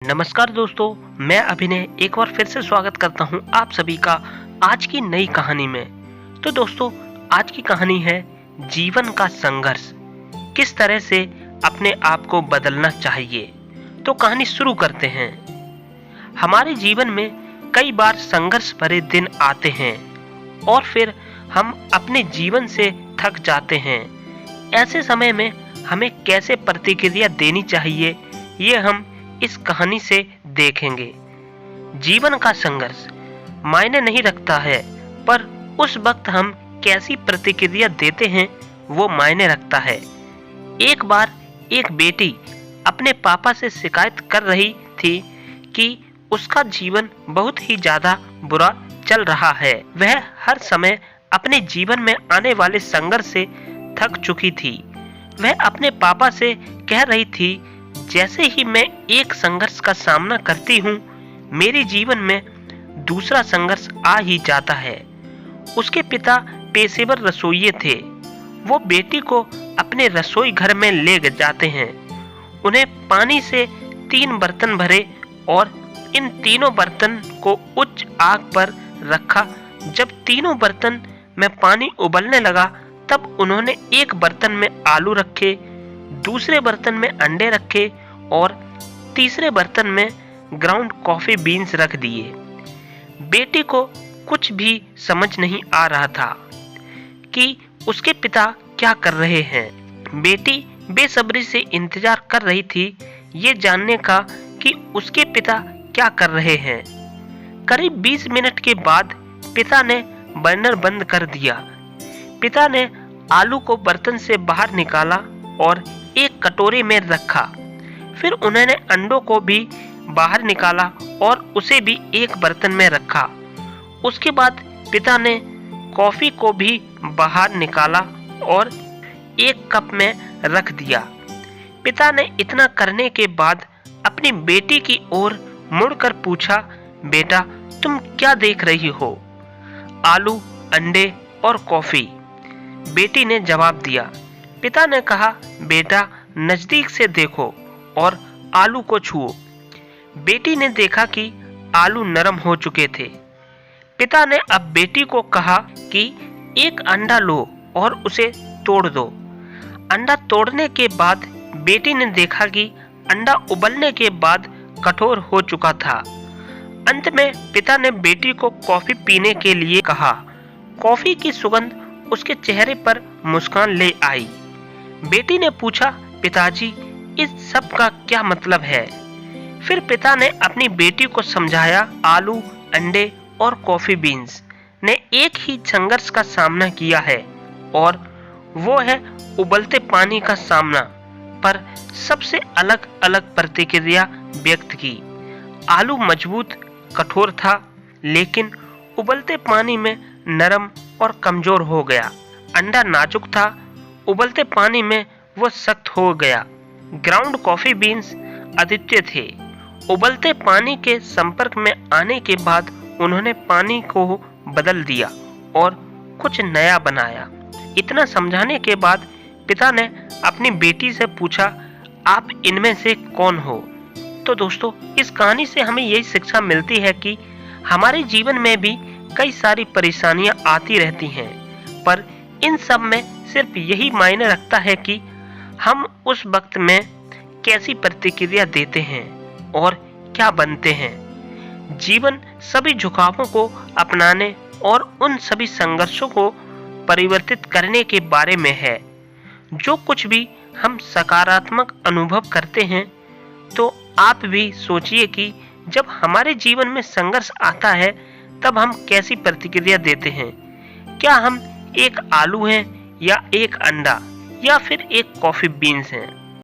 नमस्कार दोस्तों, मैं अभिनय एक बार फिर से स्वागत करता हूं आप सभी का आज की नई कहानी में। तो दोस्तों, आज की कहानी है जीवन का संघर्ष, किस तरह से अपने आप को बदलना चाहिए। तो कहानी शुरू करते हैं। हमारे जीवन में कई बार संघर्ष भरे दिन आते हैं और फिर हम अपने जीवन से थक जाते हैं। ऐसे समय में हमें कैसे प्रतिक्रिया देनी चाहिए, ये हम इस कहानी से देखेंगे। जीवन का संघर्ष मायने नहीं रखता है, पर उस वक्त हम कैसी प्रतिक्रिया देते हैं वो मायने रखता है। एक बार एक बेटी अपने पापा से शिकायत कर रही थी कि उसका जीवन बहुत ही ज्यादा बुरा चल रहा है। वह हर समय अपने जीवन में आने वाले संघर्ष से थक चुकी थी। वह अपने पापा से कह रही थी, जैसे ही मैं एक संघर्ष का सामना करती हूँ, मेरे जीवन में दूसरा संघर्ष आ ही जाता है। उसके पिता पेशेवर रसोइये थे। वो बेटी को अपने रसोई घर में ले जाते हैं। उन्हें पानी से 3 बर्तन भरे और इन तीनों बर्तन को उच्च आग पर रखा। जब तीनों बर्तन में पानी उबलने लगा, तब उन्होंने एक बर्तन में आलू रखे, दूसरे बर्तन में अंडे रखे और तीसरे बर्तन में ग्राउंड कॉफी बीन्स रख दिए। बेटी को कुछ भी समझ नहीं आ रहा था कि उसके पिता क्या कर रहे हैं। बेटी बेसब्री से इंतजार कर रही थी ये जानने का कि उसके पिता क्या कर रहे हैं। करीब 20 मिनट के बाद पिता ने बर्नर बंद कर दिया। पिता ने आलू को बर्तन से बाहर निकाला और एक कटोरे में रखा। फिर उन्होंने अंडों को भी बाहर निकाला और उसे भी एक बर्तन में रखा। उसके बाद पिता ने कॉफी को भी बाहर निकाला और एक कप में रख दिया। पिता ने इतना करने के बाद अपनी बेटी की ओर मुड़कर पूछा, बेटा, तुम क्या देख रही हो? आलू, अंडे और कॉफी, बेटी ने जवाब दिया। पिता ने कहा, बेटा, नजदीक से देखो और आलू को छुओ। बेटी ने देखा कि आलू नरम हो चुके थे। पिता ने अब बेटी को कहा कि एक अंडा लो और उसे तोड़ दो। अंडा तोड़ने के बाद बेटी ने देखा कि अंडा उबलने के बाद कठोर हो चुका था। अंत में पिता ने बेटी को कॉफी पीने के लिए कहा। कॉफी की सुगंध उसके चेहरे पर मुस्कान ले आई। बेटी ने पूछा, पिताजी, इस सब का क्या मतलब है? फिर पिता ने अपनी बेटी को समझाया, आलू, अंडे और कॉफी बीन्स ने एक ही संघर्ष का सामना किया है और वो है उबलते पानी का सामना, पर सबसे अलग अलग प्रतिक्रिया व्यक्त की। आलू मजबूत कठोर था, लेकिन उबलते पानी में नरम और कमजोर हो गया। अंडा नाजुक था, उबलते पानी में वो सख्त हो गया। ग्राउंड कॉफी बीन्स अद्वितीय थे। उबलते पानी के संपर्क में आने के बाद उन्होंने पानी को बदल दिया और कुछ नया बनाया। इतना समझाने के बाद पिता ने अपनी बेटी से पूछा, आप इनमें से कौन हो? तो दोस्तों, इस कहानी से हमें यही शिक्षा मिलती है कि हमारे जीवन में भी कई सारी परेशानियां आती रहती हैं, पर इन सब में सिर्फ यही मायने रखता है कि हम उस वक्त में कैसी प्रतिक्रिया देते हैं और क्या बनते हैं। जीवन सभी झुकावों को अपनाने और उन सभी संघर्षों को परिवर्तित करने के बारे में है। जो कुछ भी हम सकारात्मक अनुभव करते हैं, तो आप भी सोचिए कि जब हमारे जीवन में संघर्ष आता है, तब हम कैसी प्रतिक्रिया देते हैं। क्या हम एक आलू हैं या एक अंडा या फिर एक कॉफी बीन्स हैं?